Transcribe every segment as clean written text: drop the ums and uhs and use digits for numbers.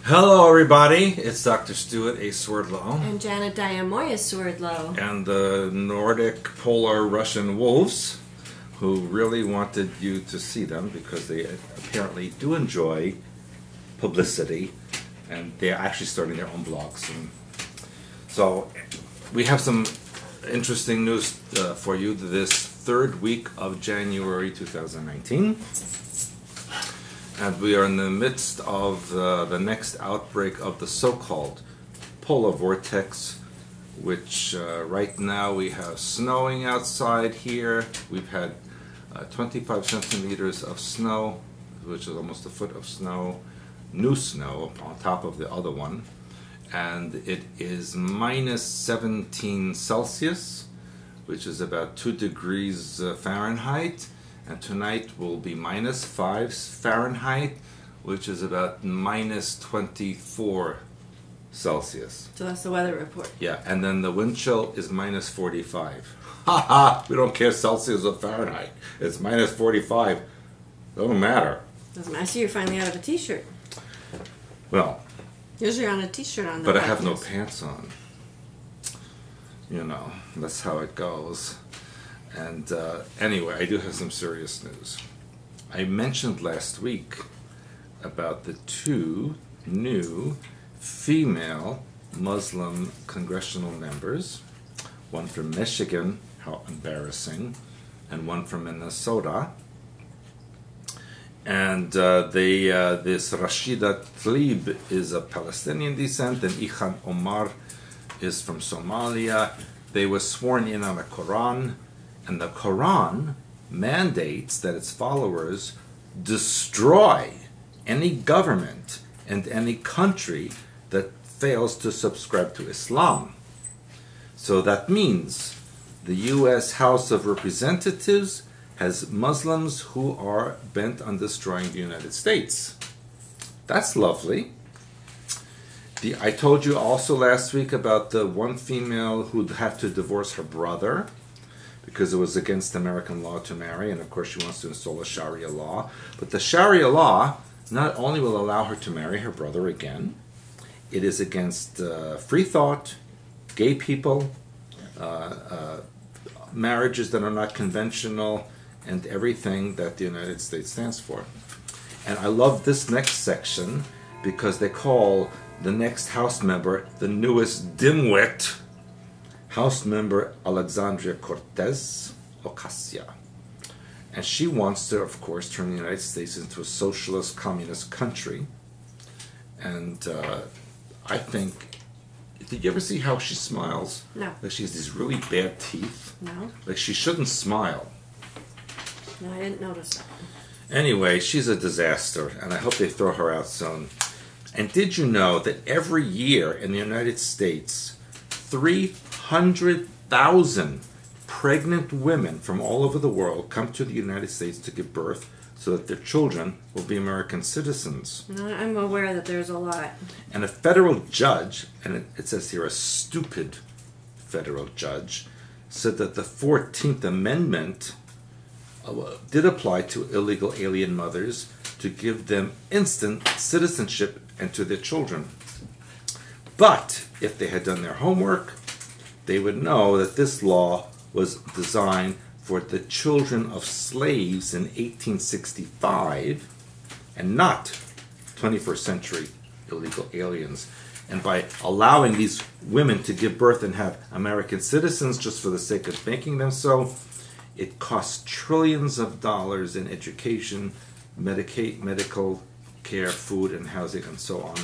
Hello everybody, it's Dr. Stuart A. Swerdlow And Janet Diamoya Swerdlow. and the Nordic Polar Russian Wolves, who really wanted you to see them because they apparently do enjoy publicity and they're actually starting their own blogs. And so we have some interesting news for you this third week of January 2019. And we are in the midst of the next outbreak of the so-called polar vortex, which right now we have snowing outside here. We've had 25 centimeters of snow, which is almost a foot of snow, new snow on top of the other one. And it is minus 17 Celsius, which is about 2 degrees Fahrenheit. And tonight will be minus 5 Fahrenheit, which is about minus 24 Celsius. So that's the weather report. Yeah, and then the wind chill is minus 45. Ha ha! We don't care Celsius or Fahrenheit. It's minus 45. Doesn't matter. Doesn't matter. I see you're finally out of a t-shirt. Well, Usually you're on a t-shirt on the but I have no podcast. pants on. You know, that's how it goes. And anyway, I do have some serious news. I mentioned last week about the 2 new female Muslim congressional members, one from Michigan, how embarrassing, and one from Minnesota. And this Rashida Tlaib is of Palestinian descent, and Ilhan Omar is from Somalia. They were sworn in on the Quran. And the Quran mandates that its followers destroy any government and any country that fails to subscribe to Islam. So that means the U.S. House of Representatives has Muslims who are bent on destroying the United States. That's lovely. I told you also last week about the one female who'd have to divorce her brother because it was against American law to marry, and of course she wants to install a Sharia law. But the Sharia law not only will allow her to marry her brother again, it is against free thought, gay people, marriages that are not conventional, and everything that the United States stands for. And I love this next section because they call the next House member the newest dimwit, House member Alexandria Cortez-Ocasio. And she wants to, of course, turn the United States into a socialist, communist country. And I think, did you ever see how she smiles? No. Like she has these really bad teeth. No. Like she shouldn't smile. No, I didn't notice that. Anyway, she's a disaster, and I hope they throw her out soon. And did you know that every year in the United States, 300,000 pregnant women from all over the world come to the United States to give birth so that their children will be American citizens. No, I'm aware that there's a lot. And a federal judge, and it says here a stupid federal judge, said that the 14th Amendment did apply to illegal alien mothers to give them instant citizenship and to their children. But if they had done their homework, they would know that this law was designed for the children of slaves in 1865 and not 21st century illegal aliens. And by allowing these women to give birth and have American citizens just for the sake of making them so, it costs trillions of dollars in education, medical care, food, and housing, and so on.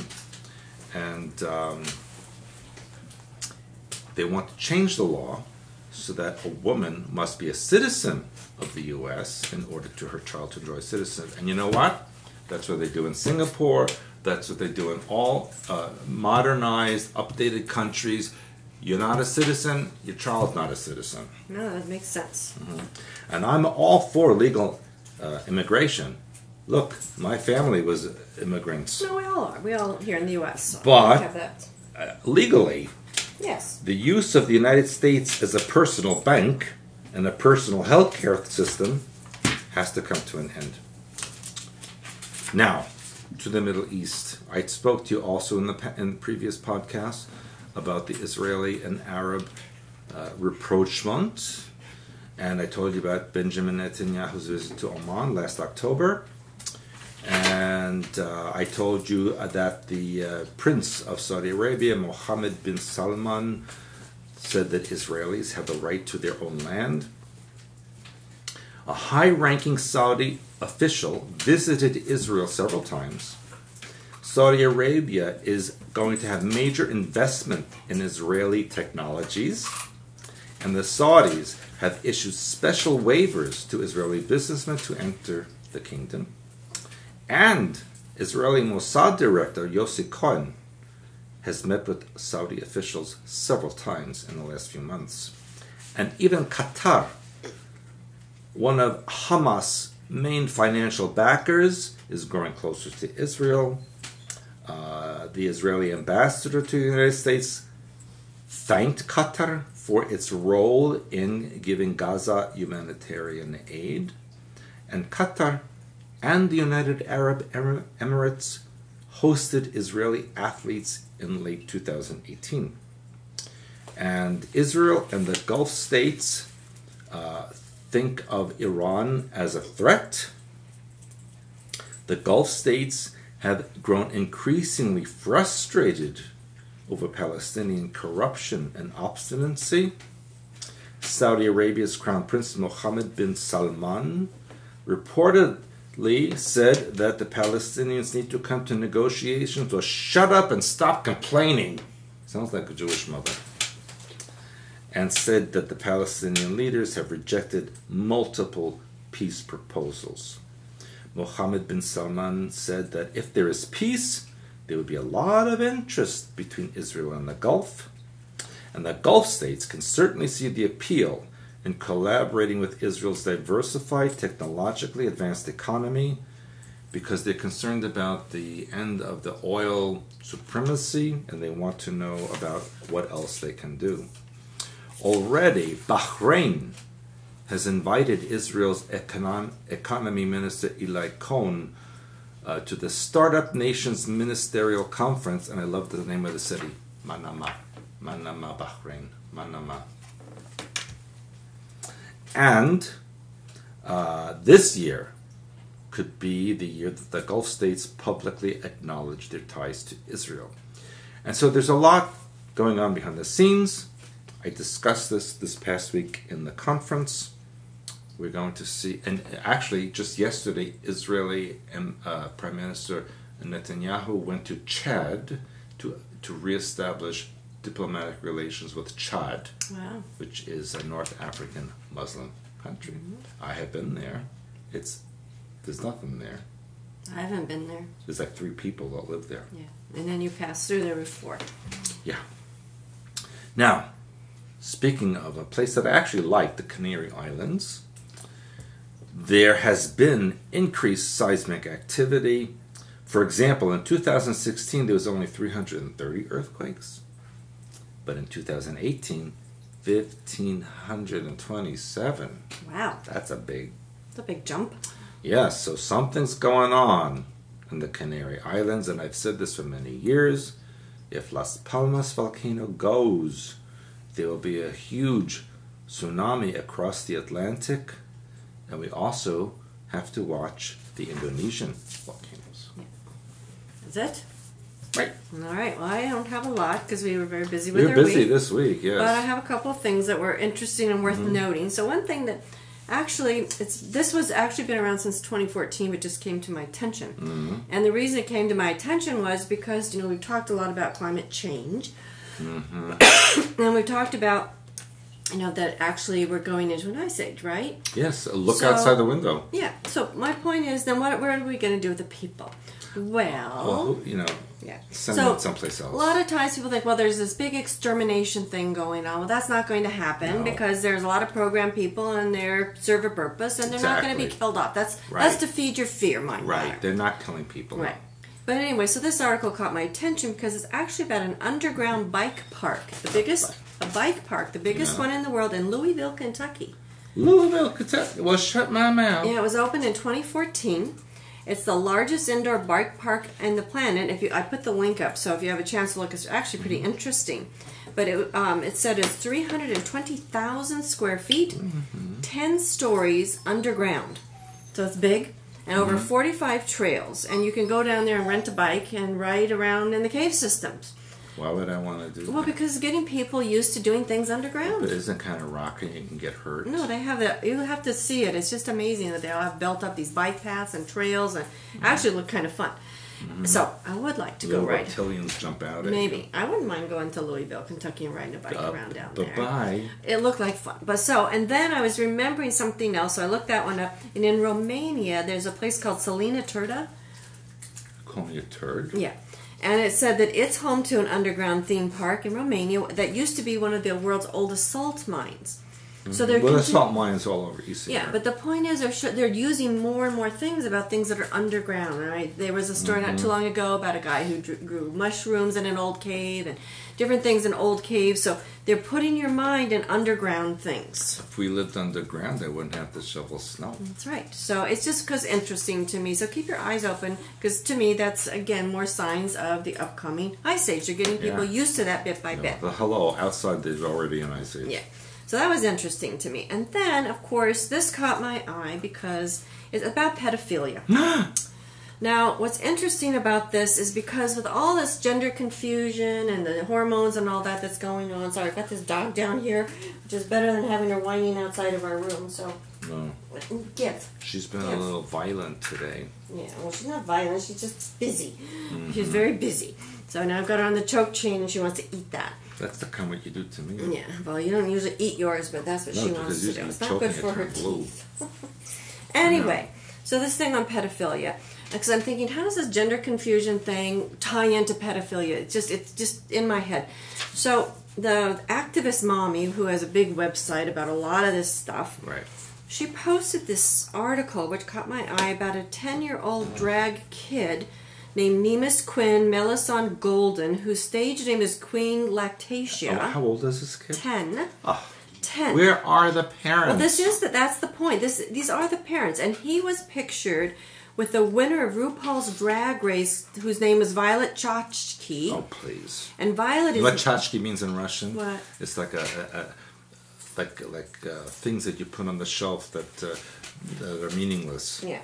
And they want to change the law so that a woman must be a citizen of the U.S. in order to her child to enjoy citizenship. And you know what? That's what they do in Singapore. That's what they do in all modernized, updated countries. You're not a citizen, your child's not a citizen. No, that makes sense. Mm-hmm. And I'm all for legal immigration. Look, my family was immigrants. No, we all are. We all here in the U.S. So But we have that. Legally, Yes. the use of the United States as a personal bank and a personal health care system has to come to an end. Now, to the Middle East. I spoke to you also in the previous podcast about the Israeli and Arab rapprochement, and I told you about Benjamin Netanyahu's visit to Oman last October, and I told you that the Prince of Saudi Arabia, Mohammed bin Salman, said that Israelis have the right to their own land. A high-ranking Saudi official visited Israel several times. Saudi Arabia is going to have major investment in Israeli technologies, and the Saudis have issued special waivers to Israeli businessmen to enter the kingdom. And Israeli Mossad director Yossi Cohen has met with Saudi officials several times in the last few months. And even Qatar, one of Hamas' main financial backers, is growing closer to Israel. The Israeli ambassador to the United States thanked Qatar for its role in giving Gaza humanitarian aid. And Qatar and the United Arab Emirates hosted Israeli athletes in late 2018. And Israel and the Gulf states think of Iran as a threat. The Gulf states have grown increasingly frustrated over Palestinian corruption and obstinacy. Saudi Arabia's Crown Prince Mohammed bin Salman reportedly said that the Palestinians need to come to negotiations or shut up and stop complaining. Sounds like a Jewish mother. And said that the Palestinian leaders have rejected multiple peace proposals. Mohammed bin Salman said that if there is peace, there would be a lot of interest between Israel and the Gulf. And the Gulf states can certainly see the appeal in collaborating with Israel's diversified, technologically advanced economy, because they're concerned about the end of the oil supremacy, and they want to know about what else they can do. Already, Bahrain has invited Israel's economy minister Eli Cohen to the Startup Nations Ministerial Conference, and I love the name of the city, Manama, Bahrain, Manama. And this year could be the year that the Gulf states publicly acknowledge their ties to Israel. And so there's a lot going on behind the scenes. I discussed this past week in the conference. We're going to see, and actually just yesterday, Israeli Prime Minister Netanyahu went to Chad to reestablish diplomatic relations with Chad, Wow. which is a North African Muslim country. Mm-hmm. I have been there. There's nothing there. I haven't been there. There's like 3 people that live there. Yeah. And then you pass through there before. Yeah. Now, speaking of a place that I actually like, the Canary Islands, there has been increased seismic activity. For example, in 2016, there was only 330 earthquakes. But in 2018, 1,527. Wow. That's a big jump. Yes, so something's going on in the Canary Islands, and I've said this for many years. If Las Palmas volcano goes, there will be a huge tsunami across the Atlantic, and we also have to watch the Indonesian volcanoes. Yeah. Is it? Right. All right. Well, I don't have a lot because we were very busy with We our were busy week. this week, yes. But I have a couple of things that were interesting and worth noting. So one thing that actually, this was actually been around since 2014, but just came to my attention. Mm-hmm. And the reason it came to my attention was because, we've talked a lot about climate change. Mm-hmm. And we've talked about, that actually we're going into an ice age, right? Yes, look outside the window. Yeah. So my point is, then what are we going to do with the people? Well, yeah. Send them someplace else. A lot of times people think, well, there's this big extermination thing going on. Well, that's not going to happen because there's a lot of programmed people and they serve a purpose and they're not going to be killed off. That's to feed your fear, mind. Right. They're not killing people. Right. But anyway, so this article caught my attention because it's actually about an underground bike park. The biggest one in the world in Louisville, Kentucky. Louisville, Kentucky. Well, shut my mouth. Yeah, it was opened in 2014. It's the largest indoor bike park in the planet. I put the link up, so if you have a chance to look, it's actually pretty interesting. But it said it's 320,000 square feet, 10 stories underground. So it's big, and over 45 trails. And you can go down there and rent a bike and ride around in the cave systems. Why would I want to do that? Well, because getting people used to doing things underground. But isn't kind of rocky and you can get hurt? No, they have that. You have to see it. It's just amazing that they all have built up these bike paths and trails, and actually look kind of fun. So I would like to go ride. Reptilians jump out at Maybe. you. I wouldn't mind going to Louisville, Kentucky, and riding a bike around down there. Bye. It looked like fun. And then I was remembering something else, so I looked that one up. And in Romania, there's a place called Salina Turda. Call me a turd? Yeah. And it said that it's home to an underground theme park in Romania that used to be one of the world's oldest salt mines. So there's salt mines all over Eastern Europe. Yeah, but the point is they're using more and more things about things that are underground. Right? There was a story not too long ago about a guy who grew mushrooms in an old cave and different things in old caves. So they're putting your mind in underground things. If we lived underground, they wouldn't have to shovel snow. That's right. So it's just because interesting to me. So keep your eyes open, because to me that's, again, more signs of the upcoming ice age. You're getting people used to that bit by bit. The hello, outside there's already an ice age. Yeah. So that was interesting to me. And then, of course, this caught my eye because it's about pedophilia. Now, what's interesting about this is because with all this gender confusion and the hormones and all that that's going on, sorry, I've got this dog down here, which is better than having her whining outside of our room, so give. She's been a little violent today. Yeah, well, she's not violent, she's just busy. She's very busy. So now I've got her on the choke chain and she wants to eat that. That's the kind of what you do to me. Yeah, well, you don't usually eat yours, but that's what she wants to do. It's not good for her teeth. Anyway, so this thing on pedophilia, because I'm thinking, how does this gender confusion thing tie into pedophilia? It's just in my head. So the activist mommy, who has a big website about a lot of this stuff, right? She posted this article which caught my eye about a 10-year-old drag kid named Nemus Quinn Melisson Golden, whose stage name is Queen Lactatia. Oh, how old is this kid? 10. Oh. 10. Where are the parents? Well, that's the point. These are the parents. And he was pictured with the winner of RuPaul's Drag Race, whose name is Violet Chachki. Oh, please. And Violet is... What Chachki means in Russian? What? It's like things that you put on the shelf that are meaningless. Yeah.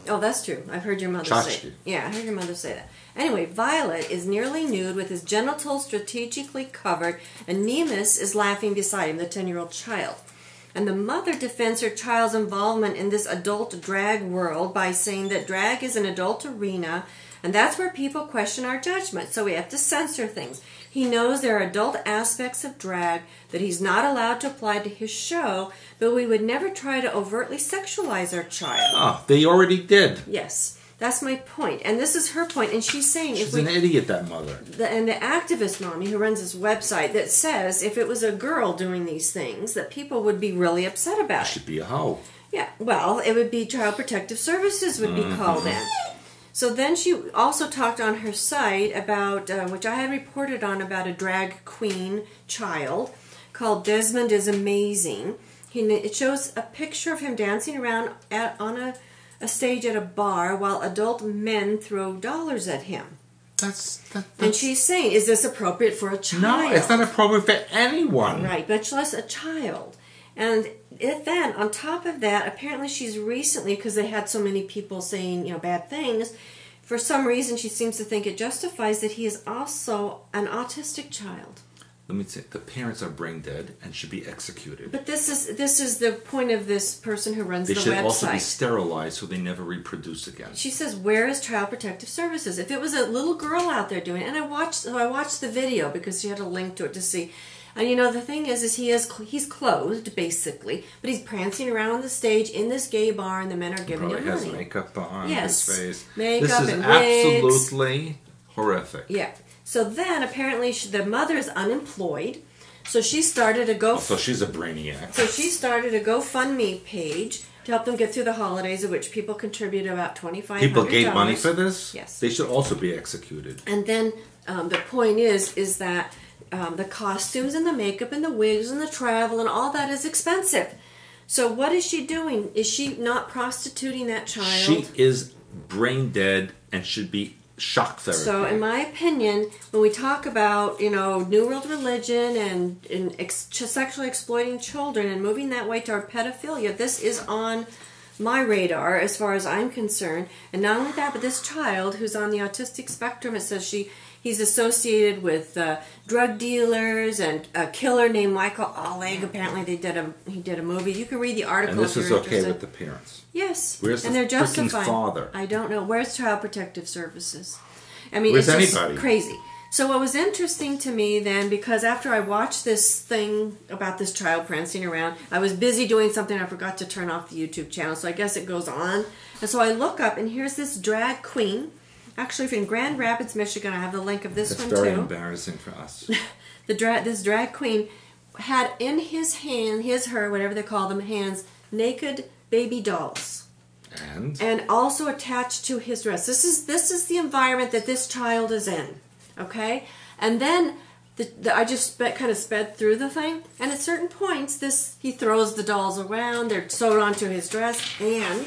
Oh, that's true. I've heard your mother say it. Yeah, I heard your mother say that. Anyway, Violet is nearly nude with his genitals strategically covered, and Nemus is laughing beside him, the 10-year-old child. And the mother defends her child's involvement in this adult drag world by saying that drag is an adult arena, and that's where people question our judgment, so we have to censor things. He knows there are adult aspects of drag that he's not allowed to apply to his show, but we would never try to overtly sexualize our child. Oh, they already did. Yes, that's my point. And this is her point, and she's saying... She's an idiot, that mother. And the activist mommy who runs this website that says if it was a girl doing these things, that people would be really upset about it. Should be a hoe. Yeah, well, it would be Child Protective Services would be called in. So then she also talked on her site about, which I had reported on, about a drag queen child called Desmond is Amazing. It shows a picture of him dancing around on a stage at a bar while adult men throw dollars at him. And she's saying, is this appropriate for a child? No, it's not appropriate for anyone. Right, much less a child. And then, on top of that, apparently she's recently, because they had so many people saying, bad things, for some reason she seems to think it justifies that he is also an autistic child. Let me say, the parents are brain dead and should be executed. But this is the point of this person who runs the website. They should also be sterilized so they never reproduce again. She says, where is Child Protective Services? If it was a little girl out there doing it, and I watched the video because she had a link to it to see. And the thing is he's clothed basically, but he's prancing around on the stage in this gay bar, and the men are giving him money. Has makeup on his face. Makeup this is and absolutely horrific. Yeah. So then apparently the mother is unemployed, so she started a so she's a brainiac. So she started a GoFundMe page to help them get through the holidays, of which people contributed about $2,500. People gave money for this? Yes. They should also be executed. And then the point is that the costumes and the makeup and the wigs and the travel and all that is expensive. So what is she doing? Is she not prostituting that child? She is brain dead and should be shock therapy. So, in my opinion, when we talk about, New World religion and sexually exploiting children and moving that way toward pedophilia, this is on my radar as far as I'm concerned. And not only that, but this child who's on the autistic spectrum, it says he's associated with drug dealers and a killer named Michael Oleg. Apparently, he did a movie. You can read the article. And this is okay with the parents. Yes. Where's and the they're justifying. freaking father? I don't know. Where's Child Protective Services? I mean, Where's it's just anybody? Crazy. So what was interesting to me then, because after I watched this thing about this child prancing around, I was busy doing something. I forgot to turn off the YouTube channel, so I guess it goes on. And so I look up, and here's this drag queen. Actually, from Grand Rapids, Michigan. I have the link of this one too. That's very embarrassing for us. This drag queen had in his hand, her, whatever they call them, hands, naked baby dolls. And also attached to his dress. This is the environment that this child is in. Okay? And then I just kind of sped through the thing. And at certain points, he throws the dolls around. They're sewed onto his dress. And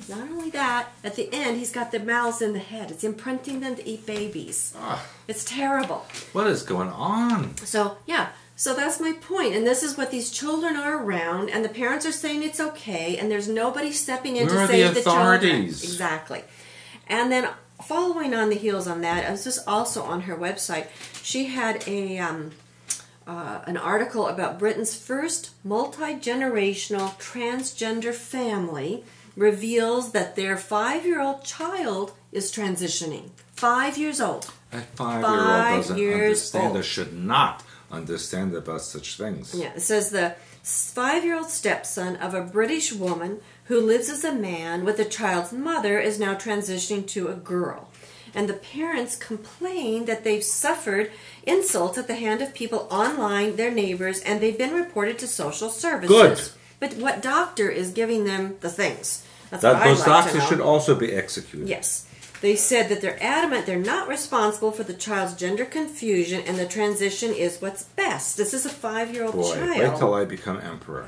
not only that, at the end, he's got the mouths in the head. It's imprinting them to eat babies. It's terrible. What is going on? So, yeah. So that's my point. And this is what these children are around. And the parents are saying it's okay. And there's nobody stepping in to save the children. Exactly. And then following on the heels on that, I was just also on her website. She had an article about Britain's first multi-generational transgender family reveals that their 5-year-old child is transitioning. 5 years old. A 5-year-old doesn't understand or should not understand about such things. Yeah, it says the 5-year-old stepson of a British woman who lives as a man with the child's mother is now transitioning to a girl. And the parents complain that they've suffered insults at the hand of people online, their neighbors, and they've been reported to social services. Good. But what doctor is giving them the things? Those doctors should also be executed. Yes. They said that they're adamant they're not responsible for the child's gender confusion and the transition is what's best. This is a 5-year-old child. Wait till I become emperor.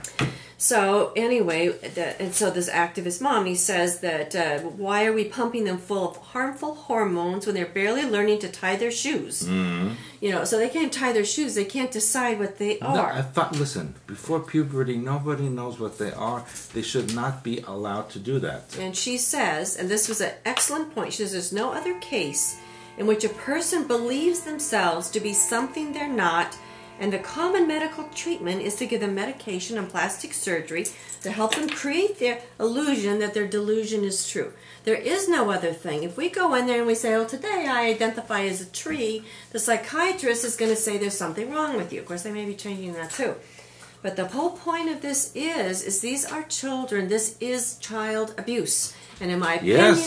So anyway, and so this activist mommy says that why are we pumping them full of harmful hormones when they're barely learning to tie their shoes? Mm-hmm. So they can't tie their shoes. They can't decide what they are. No, I thought, listen, before puberty, nobody knows what they are. They should not be allowed to do that. And she says, and this was an excellent point, she says there's no other case in which a person believes themselves to be something they're not, and the common medical treatment is to give them medication and plastic surgery to help them create their illusion that their delusion is true. There is no other thing. If we go in there and we say, oh, today I identify as a tree, the psychiatrist is going to say there's something wrong with you. Of course, they may be changing that too. But the whole point of this is these are children. This is child abuse. And in my opinion,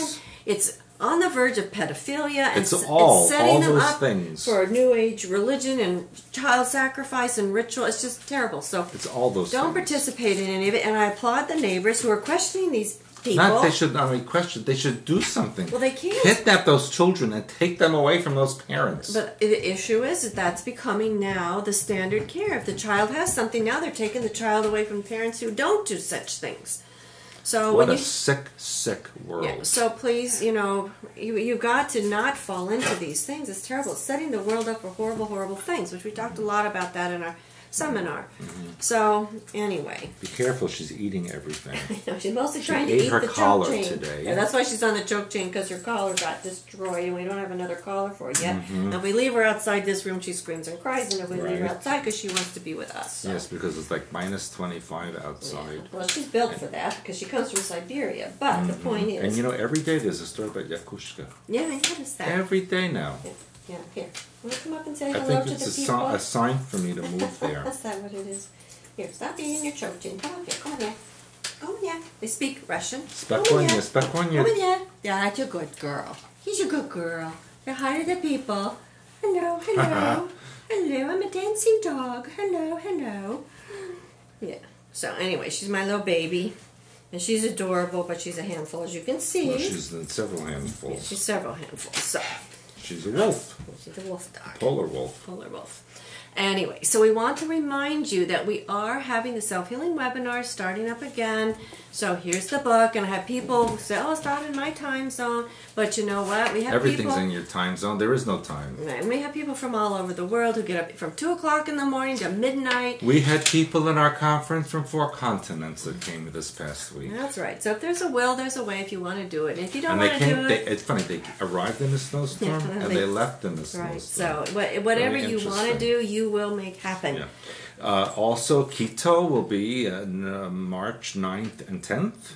it's on the verge of pedophilia, and it's setting them up for New Age religion and child sacrifice and ritual. It's just terrible. So it's all those don't participate in any of it. And I applaud the neighbors who are questioning these people. Not they should not only question, they should do something. Well, they can't. Kidnap those children and take them away from those parents. But the issue is that that's becoming now the standard care. If the child has something, now they're taking the child away from parents who don't do such things. So what a sick, sick world. Yeah, so please, you've got to not fall into these things. It's terrible. It's setting the world up for horrible, horrible things, which we talked a lot about that in our seminar. Mm-hmm. So, anyway. Be careful, she's eating everything. I know, she's mostly trying to eat the choke chain. Today. Yeah, that's why she's on the choke chain, because her collar got destroyed, and we don't have another collar for her yet. Mm-hmm. Now, if we leave her outside this room, she screams and cries, and if we leave her outside, because she wants to be with us. So. Yes, because it's like minus 25 outside. Yeah. Well, she's built for that, because she comes from Siberia. But the point is... And every day there's a story about Yakushka. Yeah, I noticed that. Every day now. Yeah, here. Want to come up and say hello to the people? I think it's a sign for me to move there. Is that what it is? Here, stop eating your choke chain. Come on here, come on here. Come on here. They speak Russian. Spokojnie. Yeah, that's a good girl. He's a good girl. Say hi to the people. Hello, hello. Hello, I'm a dancing dog. Hello, hello. Yeah. So anyway, she's my little baby. And she's adorable, but she's a handful, as you can see. Well, she's in several handfuls. Yeah, she's several handfuls. So... She's a wolf. She's a wolf dog. Polar wolf. Polar wolf. Anyway, so we want to remind you that we are having the self-healing webinar starting up again. So here's the book, and I have people say, oh, it's not in my time zone. But you know what? We have Everything's people, in your time zone. There is no time. and we have people from all over the world who get up from 2 o'clock in the morning to midnight. We had people in our conference from 4 continents that came this past week. That's right. So if there's a will, there's a way if you want to do it. And if you don't And want to do it... it's funny, they arrived in a snowstorm and they left in a snowstorm. Right. So whatever you want to do, you will make happen. Yeah. Also, Quito will be on March 9th and 10th.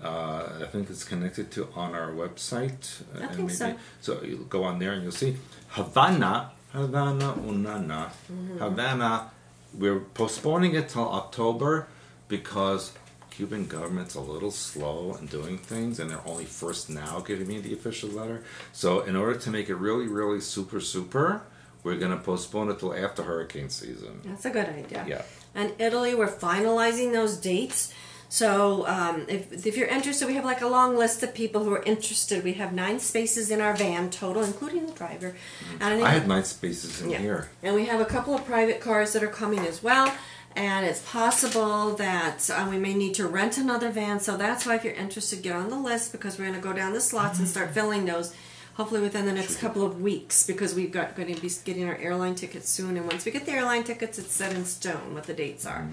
I think it's connected to on our website. I think so. So you'll go on there and you'll see Havana, Unana. Havana, we're postponing it till October because Cuban government's a little slow in doing things, and they're only first now giving me the official letter. So in order to make it really, really super, we're going to postpone it till after hurricane season. That's a good idea. Yeah. And Italy, we're finalizing those dates. So if you're interested, we have like a long list of people who are interested. We have 9 spaces in our van total, including the driver. And I had 9 spaces in here. And we have a couple of private cars that are coming as well. And it's possible that we may need to rent another van. So that's why if you're interested, get on the list, because we're going to go down the slots and start filling those hopefully within the next couple of weeks, because we've going to be getting our airline tickets soon. And once we get the airline tickets, it's set in stone what the dates are.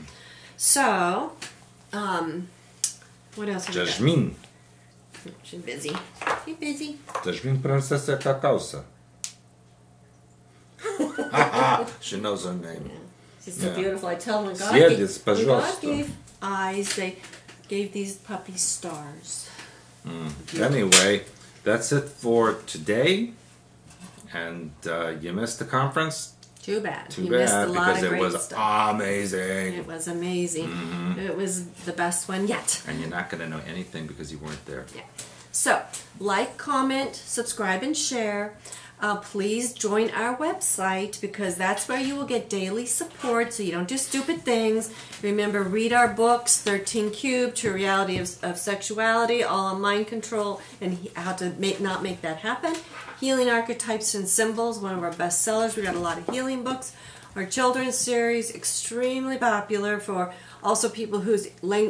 So... what else? Jasmine. She's busy. She's busy. Jasmine Princesa Cacausa. She knows her name. Yeah. She's so beautiful. I tell them when God gave eyes, they gave these puppies stars. Anyway, that's it for today. And you missed the conference? Too bad. Too bad, because it was amazing. It was amazing. It was the best one yet. And you're not going to know anything because you weren't there. Yeah. So, like, comment, subscribe, and share. Please join our website, because that's where you will get daily support so you don't do stupid things. Remember, read our books, 13 Cube, True Reality of Sexuality, All on Mind Control, and how to not make that happen. Healing Archetypes and Symbols, one of our best sellers. We got a lot of healing books. Our children's series, extremely popular for also people whose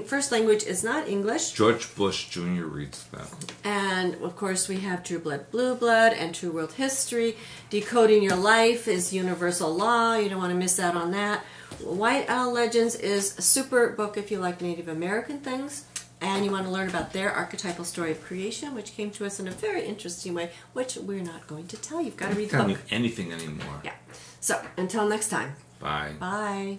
first language is not English. George Bush Jr. reads them. And, of course, we have True Blood, Blue Blood, and True World History. Decoding Your Life is Universal Law. You don't want to miss out on that. White Owl Legends is a super book if you like Native American things. And you want to learn about their archetypal story of creation, which came to us in a very interesting way, which we're not going to tell you. You've got to read the book. Can't tell you anything anymore. Yeah. So, until next time. Bye. Bye.